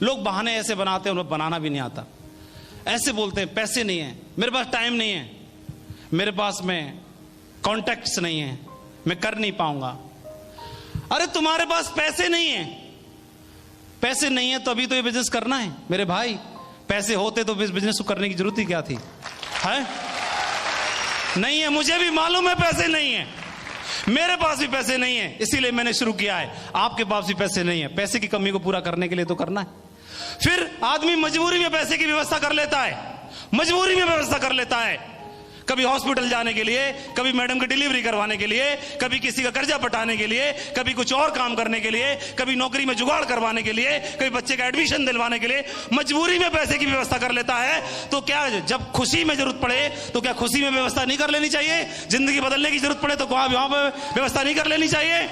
लोग बहाने ऐसे बनाते हैं, उन्हें बनाना भी नहीं आता। ऐसे बोलते हैं पैसे नहीं है, मेरे पास टाइम नहीं है, मेरे पास में कॉन्टैक्ट्स नहीं है, मैं कर नहीं पाऊंगा। अरे तुम्हारे पास पैसे नहीं है, पैसे नहीं है तो अभी तो ये बिजनेस करना है मेरे भाई। पैसे होते तो बिजनेस को करने की जरूरत ही क्या थी, है? नहीं है, मुझे भी मालूम है पैसे नहीं है, मेरे पास भी पैसे नहीं है, इसीलिए मैंने शुरू किया है। आपके पास भी पैसे नहीं है, पैसे की कमी को पूरा करने के लिए तो करना है। फिर आदमी मजबूरी में पैसे की व्यवस्था कर लेता है, मजबूरी में व्यवस्था कर लेता है, कभी हॉस्पिटल जाने के लिए, कभी मैडम की डिलीवरी करवाने के लिए, कभी किसी का कर्जा पटाने के लिए, कभी कुछ और काम करने के लिए, कभी नौकरी में जुगाड़ करवाने के लिए, कभी बच्चे का एडमिशन दिलवाने के लिए मजबूरी में पैसे की व्यवस्था कर लेता है। तो क्या जब खुशी में जरूरत पड़े तो क्या खुशी में व्यवस्था नहीं कर लेनी चाहिए? जिंदगी बदलने की जरूरत पड़े तो वहां पर व्यवस्था नहीं कर लेनी चाहिए?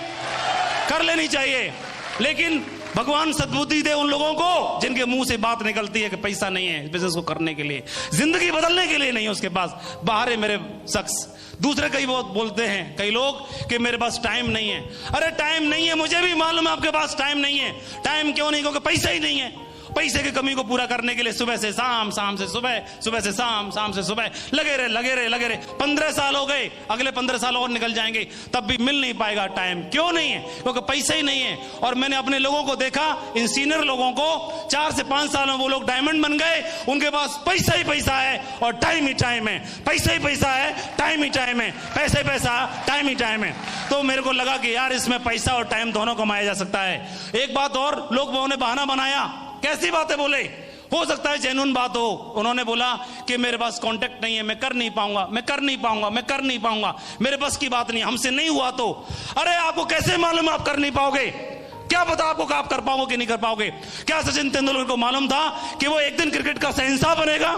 कर लेनी चाहिए। लेकिन भगवान सद्बुद्धि दे उन लोगों को जिनके मुंह से बात निकलती है कि पैसा नहीं है बिजनेस को करने के लिए, जिंदगी बदलने के लिए नहीं है उसके पास। बाहर है मेरे शख्स। दूसरे कई बहुत बोलते हैं कई लोग कि मेरे पास टाइम नहीं है। अरे टाइम नहीं है, मुझे भी मालूम है आपके पास टाइम नहीं है। टाइम क्यों नहीं? क्योंकि पैसा ही नहीं है। पैसे की कमी को पूरा करने के लिए सुबह से शाम, शाम से सुबह, सुबह से शाम, शाम से सुबह लगे रहे। 15 साल हो गए, अगले 15 साल और निकल जाएंगे, तब भी मिल नहीं पाएगा टाइम। क्यों नहीं है? क्योंकि पैसा ही नहीं है। और मैंने अपने लोगों को देखा, इन सीनियर लोगों को 4 से 5 साल में वो लोग डायमंड बन गए। उनके पास पैसा ही पैसा है और टाइम ही टाइम है। पैसा ही पैसा है, टाइम ही टाइम है, पैसा ही पैसा, टाइम ही टाइम है। तो मेरे को लगा कि यार इसमें पैसा और टाइम दोनों कमाया जा सकता है। एक बात और, लोगों ने बहाना बनाया। कैसी बातें बोले? हो सकता है जेन्युइन बात हो। उन्होंने बोला कि मेरे पास कांटेक्ट नहीं है, मैं कर नहीं पाऊंगा, मैं कर नहीं पाऊंगा, मैं कर नहीं पाऊंगा, मेरे बस की बात नहीं, हमसे नहीं हुआ तो। अरे आपको कैसे मालूम आप कर नहीं पाओगे? क्या पता आपको कि आप कर पाओगे कि नहीं कर पाओगे? क्या सचिन तेंदुलकर को मालूम था कि वो एक दिन क्रिकेट का शहंशाह बनेगा?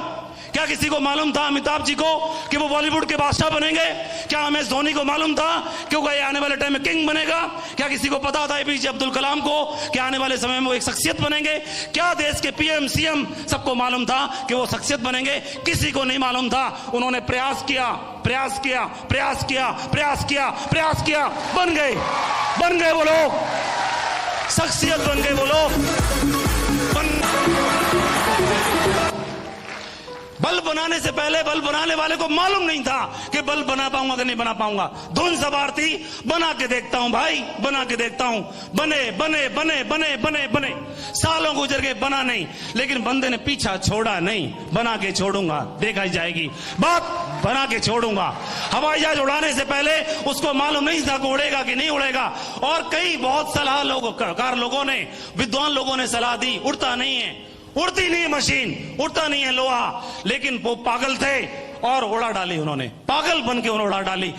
क्या किसी को मालूम था अमिताभ जी को कि वो बॉलीवुड के बादशाह बनेंगे? क्या एमएस धोनी को मालूम था कि वो आने वाले टाइम में किंग बनेगा? क्या किसी को पता था एपीजे अब्दुल कलाम को कि आने वाले समय में वो एक शख्सियत बनेंगे? क्या देश के पीएम सीएम सबको मालूम था कि वो शख्सियत बनेंगे? किसी को नहीं मालूम था। उन्होंने प्रयास किया, प्रयास किया, प्रयास किया, प्रयास किया, प्रयास किया, बन गए वो लोग, शख्सियत बन गए वो लोग। बल बनाने से पहले बल बनाने वाले को मालूम नहीं था कि बल बना पाऊंगा कि नहीं बना पाऊंगा। धुन सवार थी, बना के देखता हूं भाई, बना के देखता हूं। बने बने बने बने बने बने, सालों गुजर गए, बना नहीं। लेकिन बंदे ने पीछा छोड़ा नहीं, बना के छोड़ूंगा, देखा जाएगी बात, बना के छोड़ूंगा। हवाई जहाज उड़ाने से पहले उसको मालूम नहीं था कि उड़ेगा कि नहीं उड़ेगा। और कई बहुत सलाह लोगों ने, विद्वान लोगों ने सलाह दी, उड़ता नहीं है, उड़ती नहीं है मशीन, उड़ता नहीं है लोहा। लेकिन वो पागल थे और उड़ा डाली उन्होंने, पागल बन के उन्होंने उड़ा डाली।